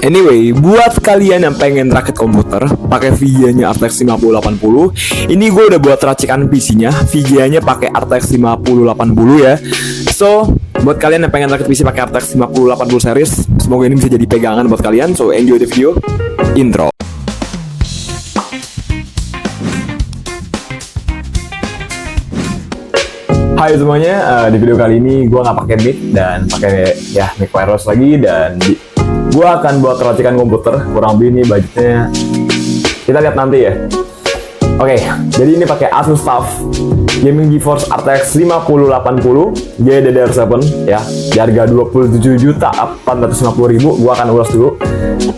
Anyway, buat kalian yang pengen rakit komputer pakai VGA-nya RTX 5080, ini gue udah buat racikan PC-nya. VGA-nya pakai RTX 5080 ya. So, buat kalian yang pengen rakit PC pakai RTX 5080 series, semoga ini bisa jadi pegangan buat kalian. So, enjoy the video. Intro. Hai semuanya, di video kali ini gue nggak pakai mic dan pakai mic wireless lagi, dan gue akan buat racikan komputer. Kurang lebih ini budgetnya kita lihat nanti ya. Oke, jadi ini pakai Asus TUF Gaming GeForce RTX 5080 GDDR7 ya, di harga 27.850.000. Gue akan ulas dulu.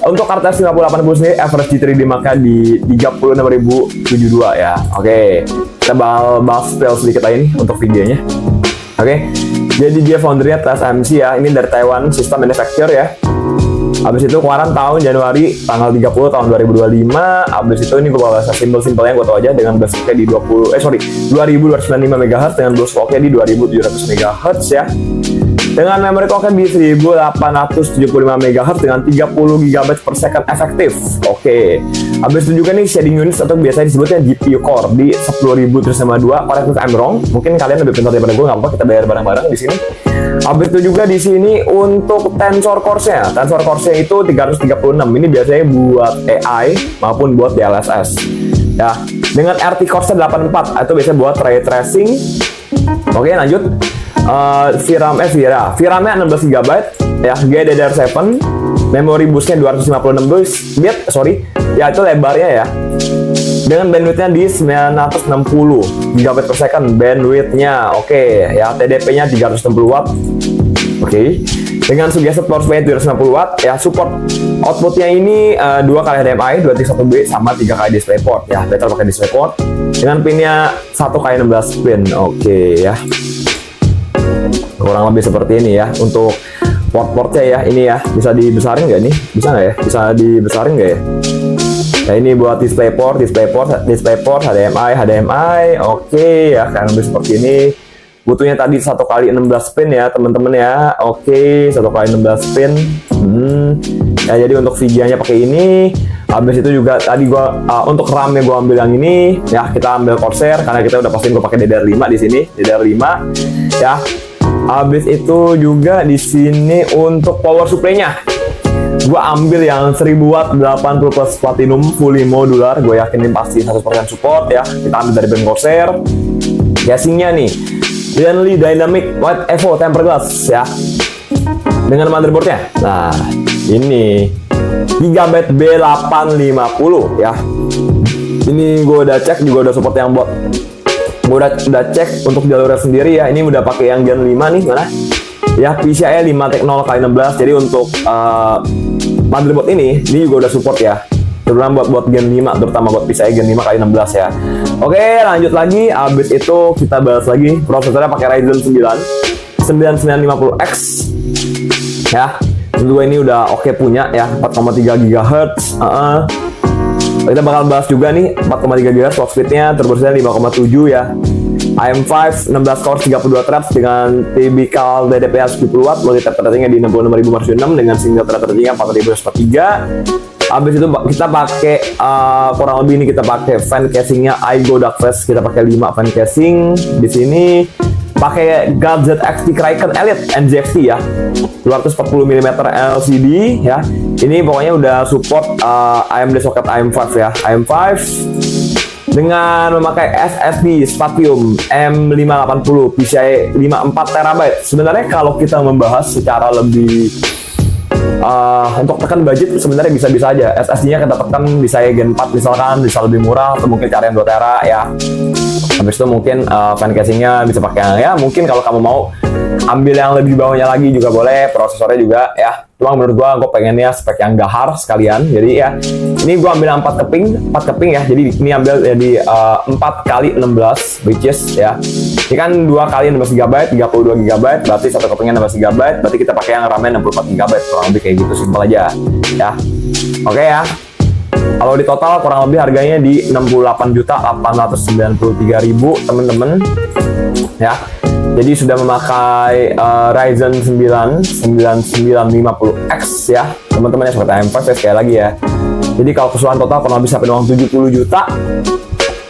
Untuk RTX 5080 sendiri average G3D maka di 36.072 ya. Oke, kita bakal bahas spell sedikit aja nih untuk videonya. Oke, jadi dia foundernya TSMC ya, ini dari Taiwan System Manufacturer ya. Abis itu keluaran tahun Januari tanggal 30 tahun 2025. Abis itu ini gue bawa simpel-simpelnya gue tau aja dengan bus clock-nya di 2295 MHz dengan bus clock-nya di 2700 MHz ya. Dengan memory clock-nya di 1875 MHz dengan 30 GB per second efektif. Oke. Habis itu juga nih shading units atau biasanya disebutnya GPU core di 10.352. Correct if I'm wrong. Mungkin kalian lebih pintar daripada gue, nggak apa-apa, kita bayar bareng-bareng di sini. Habis itu juga di sini untuk tensor core-nya. Tensor core-nya itu 336. Ini biasanya buat AI maupun buat DLSS. Ya, dengan RT core-nya 84 itu biasanya buat ray tracing. Oke, lanjut. VRAM-nya 16 GB ya, GDDR7, memori busnya 256 bit, ya itu lebarnya ya. Dengan bandwidth-nya di 960 GB per second bandwidth-nya. Oke, ya TDP-nya 360 watt. Oke. Dengan suggested power supply 260 watt ya, support output-nya ini 2 kali HDMI 2.1b sama 3 kali DisplayPort ya. Better pakai DisplayPort. Dengan pinnya 1 kali 16 pin. Oke ya. Kurang lebih seperti ini ya untuk port-portnya ya. Ini ya, bisa dibesarin nggak nih? Bisa nggak ya? Bisa dibesarin nggak ya? Nah ini buat DisplayPort, HDMI. Oke ya, kan lebih seperti ini. Butuhnya tadi 1 kali 16 pin ya teman-teman ya. Oke, 1 kali 16 pin. Ya jadi untuk VGA-nya pakai ini. Habis itu juga tadi gua untuk RAM-nya gua ambil yang ini ya, kita ambil Corsair karena kita udah pastiin gua pakai DDR5 di sini, DDR5 ya. Habis itu juga di sini untuk power supply-nya gua ambil yang 1000 watt 80 plus platinum fully modular. Gue yakinin pasti 100% support ya. Kita ambil dari brand Corsair. Casingnya nih Denli Dynamic White Evo Tempered Glass ya. Dengan motherboardnya, nah ini Gigabyte B850 ya. Ini gue udah cek juga, udah support yang buat. Gue udah cek untuk jalurnya sendiri ya. Ini udah pakai yang Gen 5 nih, mana? Ya, PCIe 5Tech0x16. Jadi untuk motherboard ini juga udah support ya. Terutama buat Gen 5, terutama buat PCIe Gen 5x16 ya. Oke, lanjut lagi. Abis itu kita bahas lagi. Prosesornya pakai Ryzen 9 9950X ya. Tentu ini udah oke punya ya, 4,3 GHz. Kita bakal bahas juga nih 4,3 GHz clock speed-nya, turbo-nya 5,7 ya. AM5 16 core 32 threads dengan typical TDP 10 watt, multi-tap ratingnya di 66.000/6 dengan single thread ratingnya 4.143. Habis itu kita pakai kurang lebih ini kita pakai fan casingnya Aigo Darkflash, kita pakai 5 fan casing di sini. Pakai Gadget XT Kraken Elite NZXT ya, 240 mm LCD ya. Ini pokoknya udah support AMD socket AM5 ya, AM5 dengan memakai SSD Spatium M580 PCIe 54 TB. Sebenarnya kalau kita membahas secara lebih untuk tekan budget sebenarnya bisa-bisa aja. SSD-nya kita tekan bisa Gen 4 misalkan, bisa lebih murah, atau mungkin cari yang 2 TB ya. Habis itu mungkin fan casingnya bisa pakai ya, mungkin kalau kamu mau ambil yang lebih bawahnya lagi juga boleh, prosesornya juga ya. Cuma menurut gua pengennya spek yang gahar sekalian. Jadi ya, ini gua ambil 4 keping ya. Jadi ini ambil jadi 4 kali 16 which is ya. Ini kan 2 kali 16 GB, 32 GB, berarti 1 kepingnya 16 GB, berarti kita pakai yang RAM-nya 64 GB, kurang lebih kayak gitu, simpel aja ya. Oke ya. Kalau di total kurang lebih harganya di 68.893.000 temen-temen ya. Jadi sudah memakai Ryzen 9 9950X ya teman-teman ya, sobat AM5 ya, sekali lagi ya. Jadi kalau keseluruhan total kurang lebih sampai uang 70 juta.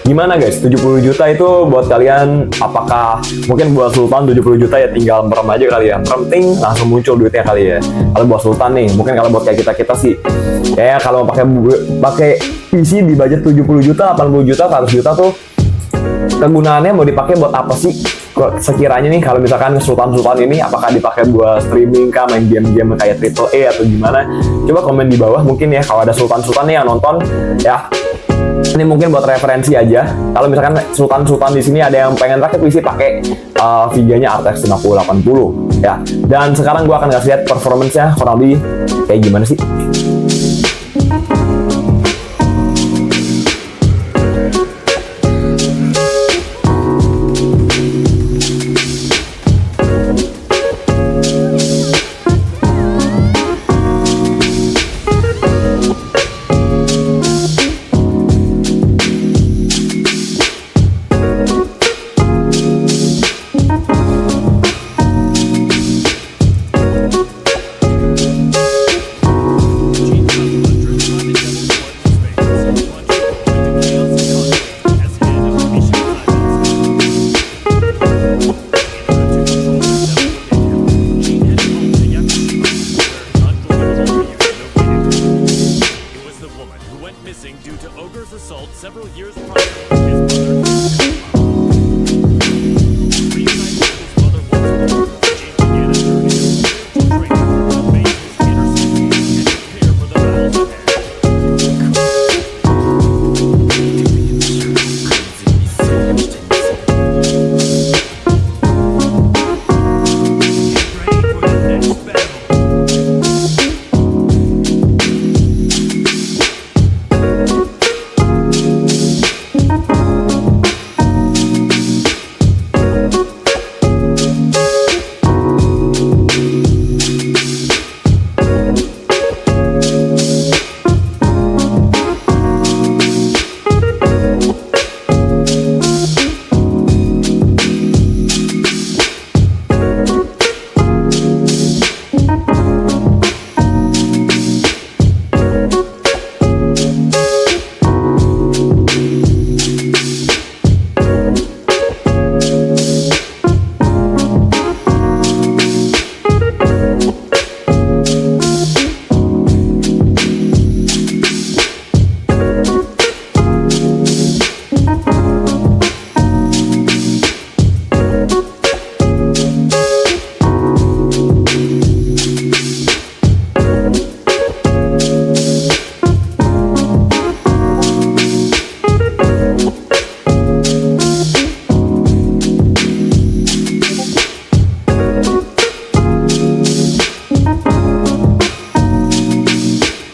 Gimana guys, 70 juta itu buat kalian, apakah mungkin buat Sultan 70 juta ya tinggal merem aja kali ya, merem langsung muncul duitnya kali ya. Kalau buat Sultan nih, mungkin kalau buat kayak kita sih kayak kalau pakai PC di budget 70 juta, 80 juta, 100 juta tuh kegunaannya mau dipakai buat apa sih? Sekiranya nih kalau misalkan Sultan ini apakah dipakai buat streaming kah, main game-game kayak AAA atau gimana? Coba komen di bawah mungkin ya, kalau ada Sultan nih yang nonton ya. Ini mungkin buat referensi aja. Kalau misalkan Sultan di sini ada yang pengen rakit PC pakai VGA-nya RTX 5080 ya. Dan sekarang gua akan kasih lihat performance-nya kurang lebih kayak gimana sih.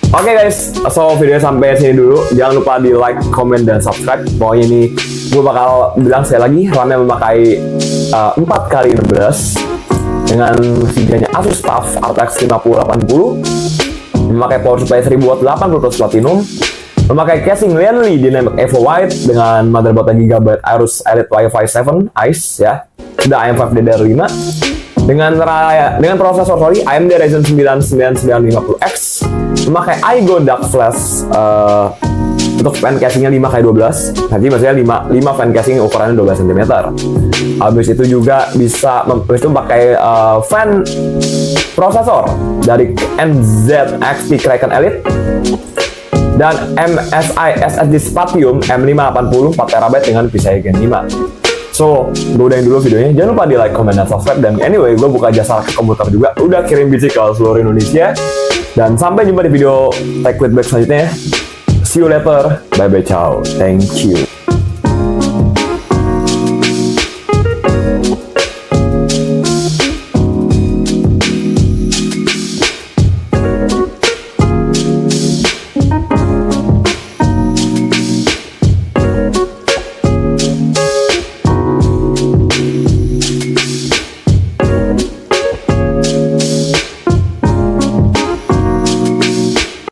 Oke guys, so videonya sampai sini dulu. Jangan lupa di like, comment, dan subscribe. Pokoknya ini gue bakal bilang sekali lagi, RAM-nya memakai 4x16 dengan VGA-nya Asus TUF RTX 5080, memakai power supply 1000 watt 80 platinum, memakai casing Lianli Dynamic Evo White dengan motherboard GB Aorus Elite Wi-Fi 7 ICE ya, sudah AM5 DDR5 dengan prosesor AMD Ryzen 9 9950X, memakai iGo Dark Flash untuk fan casingnya 5x12, nanti maksudnya 5 fan casing ukurannya 12 cm. Habis itu juga bisa pakai fan prosesor dari NZXT Kraken Elite dan MSI SSD Spatium M580 4TB dengan PCIe Gen 5. So, gue udahin dulu videonya. Jangan lupa di like, comment, dan subscribe. Dan anyway, gue buka jasa ke komputer juga. Udah kirim biji ke seluruh Indonesia. Dan sampai jumpa di video Tech with Back selanjutnya. See you later. Bye-bye, ciao. Thank you.